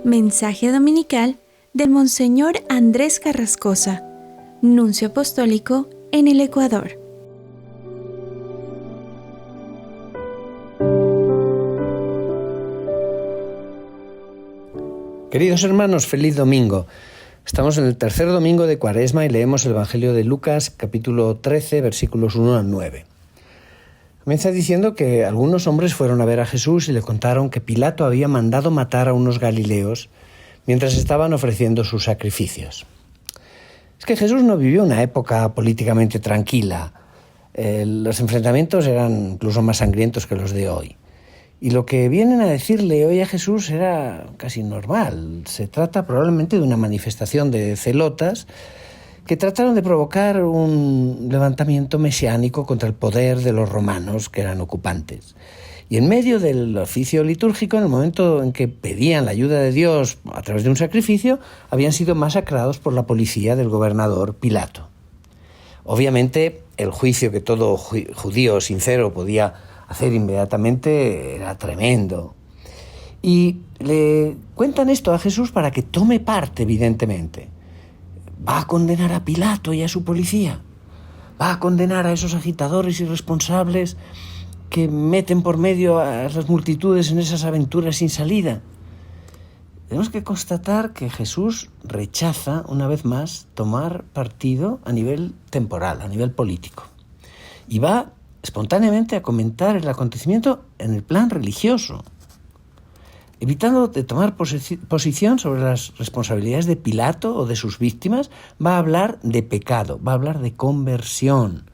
Mensaje dominical del Monseñor Andrés Carrascosa, Nuncio Apostólico en el Ecuador. Queridos hermanos, feliz domingo. Estamos en el tercer domingo de Cuaresma y leemos el Evangelio de Lucas, capítulo 13, versículos 1 al 9. Comienza diciendo que algunos hombres fueron a ver a Jesús y le contaron que Pilato había mandado matar a unos galileos mientras estaban ofreciendo sus sacrificios. Es que Jesús no vivió una época políticamente tranquila. Los enfrentamientos eran incluso más sangrientos que los de hoy. Y lo que vienen a decirle hoy a Jesús era casi normal. Se trata probablemente de una manifestación de celotas que trataron de provocar un levantamiento mesiánico contra el poder de los romanos que eran ocupantes. Y en medio del oficio litúrgico, en el momento en que pedían la ayuda de Dios a través de un sacrificio, habían sido masacrados por la policía del gobernador Pilato. Obviamente, el juicio que todo judío sincero podía hacer inmediatamente era tremendo. Y le cuentan esto a Jesús para que tome parte, evidentemente. Va a condenar a Pilato y a su policía. Va a condenar a esos agitadores irresponsables que meten por medio a las multitudes en esas aventuras sin salida. Tenemos que constatar que Jesús rechaza, una vez más, tomar partido a nivel temporal, a nivel político. Y va espontáneamente a comentar el acontecimiento en el plan religioso, evitando de tomar posición sobre las responsabilidades de Pilato o de sus víctimas. Va a hablar de pecado, va a hablar de conversión.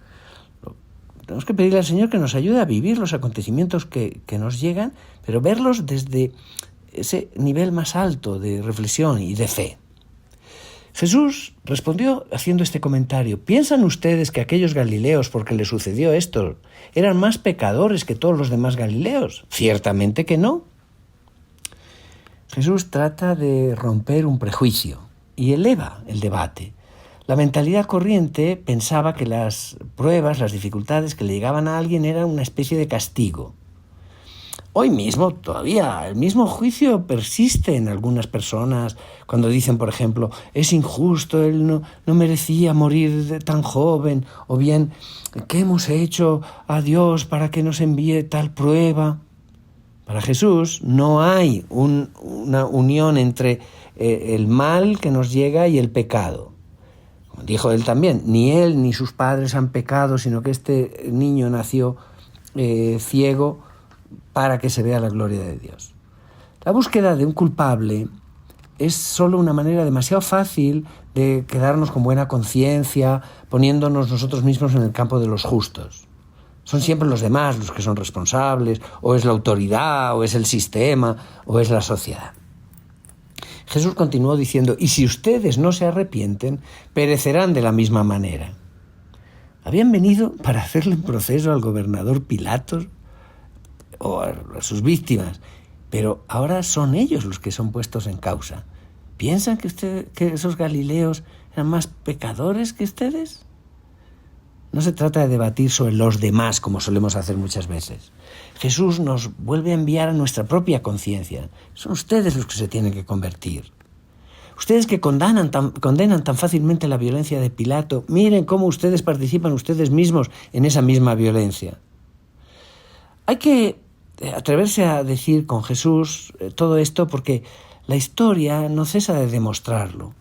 Tenemos que pedirle al Señor que nos ayude a vivir los acontecimientos que nos llegan, pero verlos desde ese nivel más alto de reflexión y de fe. Jesús respondió haciendo este comentario: ¿piensan ustedes que aquellos galileos, porque les sucedió esto, eran más pecadores que todos los demás galileos? Ciertamente que no. Jesús trata de romper un prejuicio y eleva el debate. La mentalidad corriente pensaba que las pruebas, las dificultades que le llegaban a alguien eran una especie de castigo. Hoy mismo todavía el mismo juicio persiste en algunas personas cuando dicen, por ejemplo, es injusto, él no merecía morir tan joven, o bien, ¿qué hemos hecho a Dios para que nos envíe tal prueba? Para Jesús no hay una unión entre el mal que nos llega y el pecado. Como dijo él también, ni él ni sus padres han pecado, sino que este niño nació ciego para que se vea la gloria de Dios. La búsqueda de un culpable es solo una manera demasiado fácil de quedarnos con buena conciencia, poniéndonos nosotros mismos en el campo de los justos. Son siempre los demás los que son responsables, o es la autoridad, o es el sistema, o es la sociedad. Jesús continuó diciendo: y si ustedes no se arrepienten, perecerán de la misma manera. Habían venido para hacerle un proceso al gobernador Pilato o a sus víctimas, pero ahora son ellos los que son puestos en causa. ¿Piensan que esos galileos eran más pecadores que ustedes? No se trata de debatir sobre los demás, como solemos hacer muchas veces. Jesús nos vuelve a enviar a nuestra propia conciencia. Son ustedes los que se tienen que convertir. Ustedes que condenan tan fácilmente la violencia de Pilato, miren cómo ustedes participan ustedes mismos en esa misma violencia. Hay que atreverse a decir con Jesús todo esto porque la historia no cesa de demostrarlo.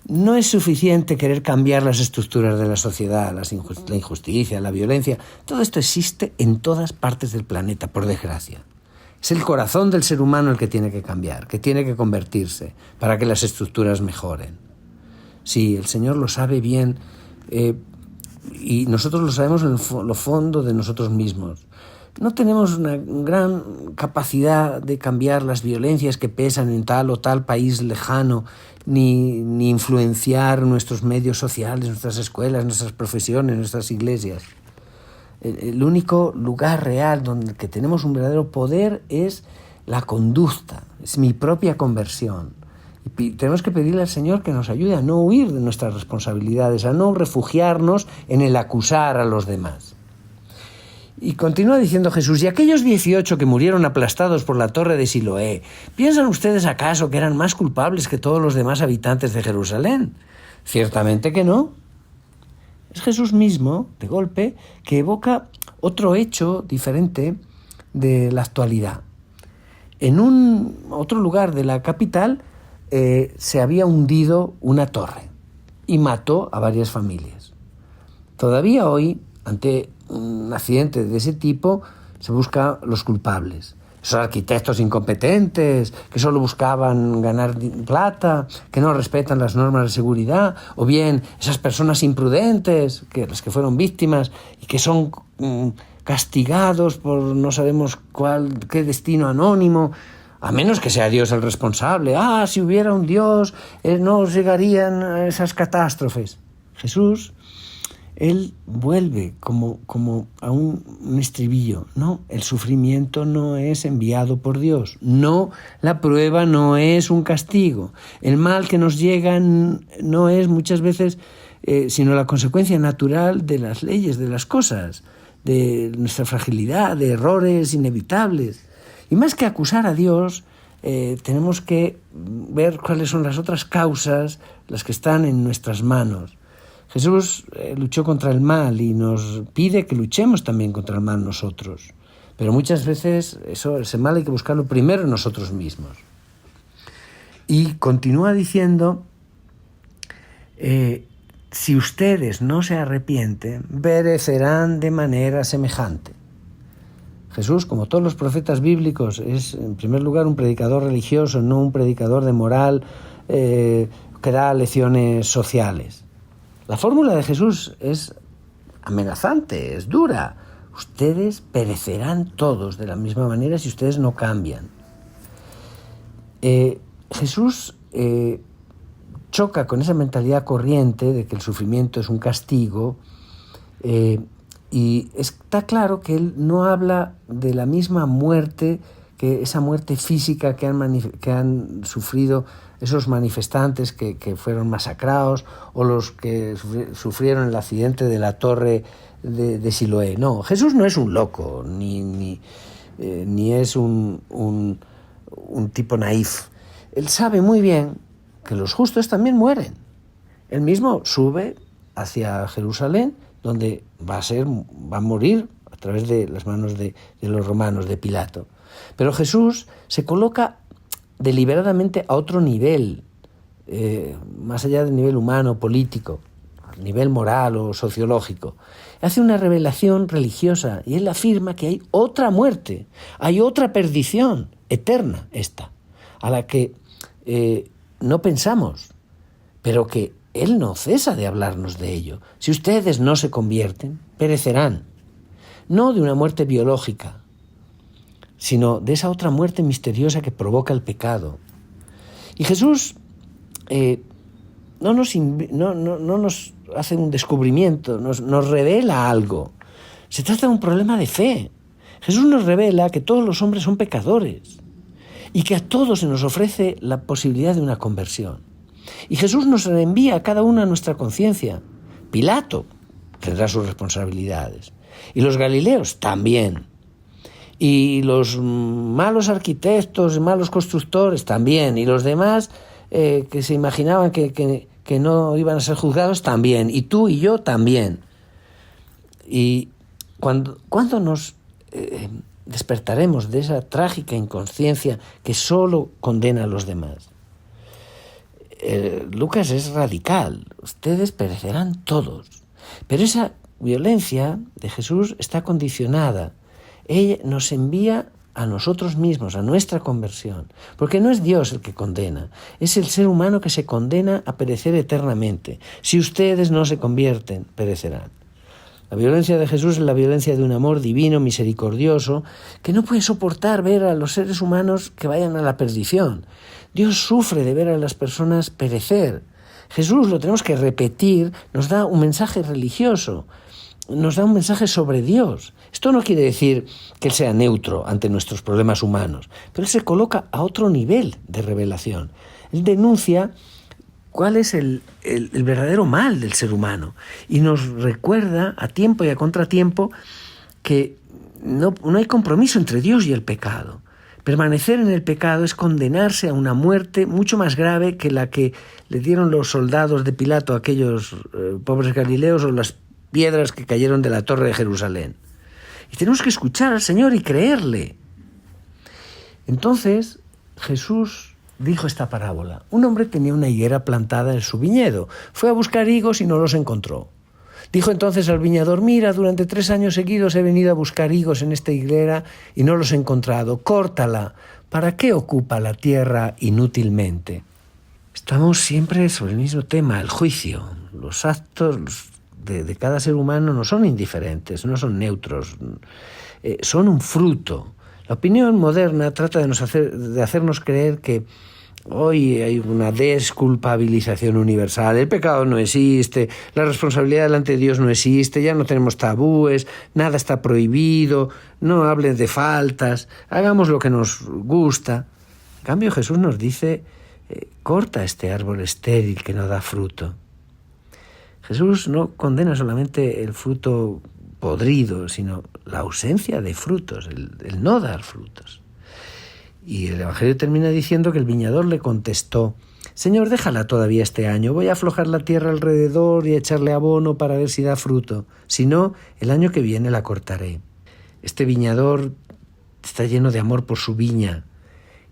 No es suficiente querer cambiar las estructuras de la sociedad, la injusticia, la violencia. Todo esto existe en todas partes del planeta, por desgracia. Es el corazón del ser humano el que tiene que cambiar, que tiene que convertirse para que las estructuras mejoren. Sí, el Señor lo sabe bien y nosotros lo sabemos en lo fondo de nosotros mismos. No tenemos una gran capacidad de cambiar las violencias que pesan en tal o tal país lejano, ni influenciar nuestros medios sociales, nuestras escuelas, nuestras profesiones, nuestras iglesias. El único lugar real donde que tenemos un verdadero poder es la conducta, es mi propia conversión. Y tenemos que pedirle al Señor que nos ayude a no huir de nuestras responsabilidades, a no refugiarnos en el acusar a los demás. Y continúa diciendo Jesús: y aquellos 18 que murieron aplastados por la torre de Siloé, ¿piensan ustedes acaso que eran más culpables que todos los demás habitantes de Jerusalén? Ciertamente que no. Es Jesús mismo, de golpe, que evoca otro hecho diferente de la actualidad. En otro lugar de la capital se había hundido una torre y mató a varias familias. Todavía hoy, ante un accidente de ese tipo, se buscan los culpables. Esos arquitectos incompetentes que solo buscaban ganar plata, que no respetan las normas de seguridad, o bien esas personas imprudentes, las que fueron víctimas y que son castigados por no sabemos qué destino anónimo, a menos que sea Dios el responsable. Si hubiera un Dios, no llegarían a esas catástrofes. Jesús, Él vuelve como a un estribillo. No, el sufrimiento no es enviado por Dios. No, la prueba no es un castigo. El mal que nos llega no es muchas veces sino la consecuencia natural de las leyes, de las cosas, de nuestra fragilidad, de errores inevitables. Y más que acusar a Dios, tenemos que ver cuáles son las otras causas, las que están en nuestras manos. Jesús luchó contra el mal y nos pide que luchemos también contra el mal nosotros. Pero muchas veces ese mal hay que buscarlo primero en nosotros mismos. Y continúa diciendo, si ustedes no se arrepienten, perecerán de manera semejante. Jesús, como todos los profetas bíblicos, es en primer lugar un predicador religioso, no un predicador de moral que da lecciones sociales. La fórmula de Jesús es amenazante, es dura. Ustedes perecerán todos de la misma manera si ustedes no cambian. Jesús choca con esa mentalidad corriente de que el sufrimiento es un castigo, y está claro que él no habla de la misma muerte, que esa muerte física que han sufrido esos manifestantes que fueron masacrados, o los que sufrieron el accidente de la torre de Siloé. No, Jesús no es un loco, ni es un tipo naif. Él sabe muy bien que los justos también mueren. Él mismo sube hacia Jerusalén, donde va a morir a través de las manos de los romanos, de Pilato. Pero Jesús se coloca deliberadamente a otro nivel, más allá del nivel humano, político, al nivel moral o sociológico. Hace una revelación religiosa y él afirma que hay otra muerte, hay otra perdición eterna esta, a la que no pensamos, pero que él no cesa de hablarnos de ello. Si ustedes no se convierten, perecerán. No de una muerte biológica, sino de esa otra muerte misteriosa que provoca el pecado. Y Jesús no nos hace un descubrimiento, nos revela algo. Se trata de un problema de fe. Jesús nos revela que todos los hombres son pecadores y que a todos se nos ofrece la posibilidad de una conversión. Y Jesús nos reenvía a cada uno a nuestra conciencia. Pilato tendrá sus responsabilidades. Y los galileos también. Y los malos arquitectos, malos constructores también. Y los demás que se imaginaban que no iban a ser juzgados también. Y tú y yo también. Y cuando nos despertaremos de esa trágica inconsciencia que solo condena a los demás. Lucas es radical. Ustedes perecerán todos. Pero esa violencia de Jesús está condicionada. Ella nos envía a nosotros mismos, a nuestra conversión. Porque no es Dios el que condena. Es el ser humano que se condena a perecer eternamente. Si ustedes no se convierten, perecerán. La violencia de Jesús es la violencia de un amor divino, misericordioso, que no puede soportar ver a los seres humanos que vayan a la perdición. Dios sufre de ver a las personas perecer. Jesús, lo tenemos que repetir, nos da un mensaje religioso, nos da un mensaje sobre Dios. Esto no quiere decir que Él sea neutro ante nuestros problemas humanos, pero Él se coloca a otro nivel de revelación. Él denuncia cuál es el verdadero mal del ser humano y nos recuerda a tiempo y a contratiempo que no hay compromiso entre Dios y el pecado. Permanecer en el pecado es condenarse a una muerte mucho más grave que la que le dieron los soldados de Pilato a aquellos pobres galileos, o las piedras que cayeron de la torre de Jerusalén. Y tenemos que escuchar al Señor y creerle. Entonces Jesús dijo esta parábola. Un hombre tenía una higuera plantada en su viñedo. Fue a buscar higos y no los encontró. Dijo entonces al viñador: mira, durante 3 años seguidos he venido a buscar higos en esta higuera y no los he encontrado. Córtala. ¿Para qué ocupa la tierra inútilmente? Estamos siempre sobre el mismo tema, el juicio. Los actos de cada ser humano no son indiferentes, no son neutros, son un fruto. La opinión moderna trata de hacernos creer que hoy hay una desculpabilización universal. El pecado no existe, la responsabilidad delante de Dios no existe, ya no tenemos tabúes, nada está prohibido, no hablen de faltas, hagamos lo que nos gusta. En cambio, Jesús nos dice: corta este árbol estéril que no da fruto. Jesús no condena solamente el fruto podrido, sino la ausencia de frutos, el no dar frutos. Y el Evangelio termina diciendo que el viñador le contestó: Señor, déjala todavía este año, voy a aflojar la tierra alrededor y a echarle abono para ver si da fruto. Si no, el año que viene la cortaré. Este viñador está lleno de amor por su viña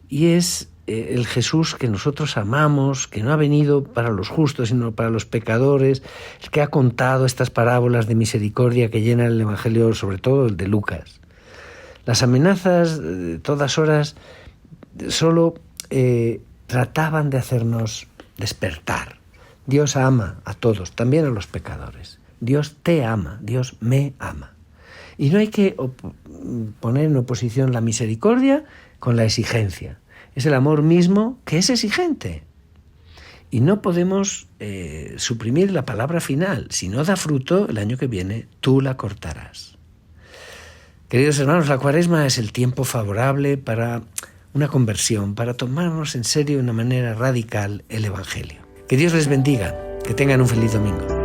y es el Jesús que nosotros amamos, que no ha venido para los justos, sino para los pecadores, el que ha contado estas parábolas de misericordia que llenan el Evangelio, sobre todo el de Lucas. Las amenazas de todas horas solo trataban de hacernos despertar. Dios ama a todos, también a los pecadores. Dios te ama, Dios me ama. Y no hay que poner en oposición la misericordia con la exigencia. Es el amor mismo que es exigente. Y no podemos suprimir la palabra final. Si no da fruto, el año que viene tú la cortarás. Queridos hermanos, la Cuaresma es el tiempo favorable para una conversión, para tomarnos en serio de una manera radical el Evangelio. Que Dios les bendiga, que tengan un feliz domingo.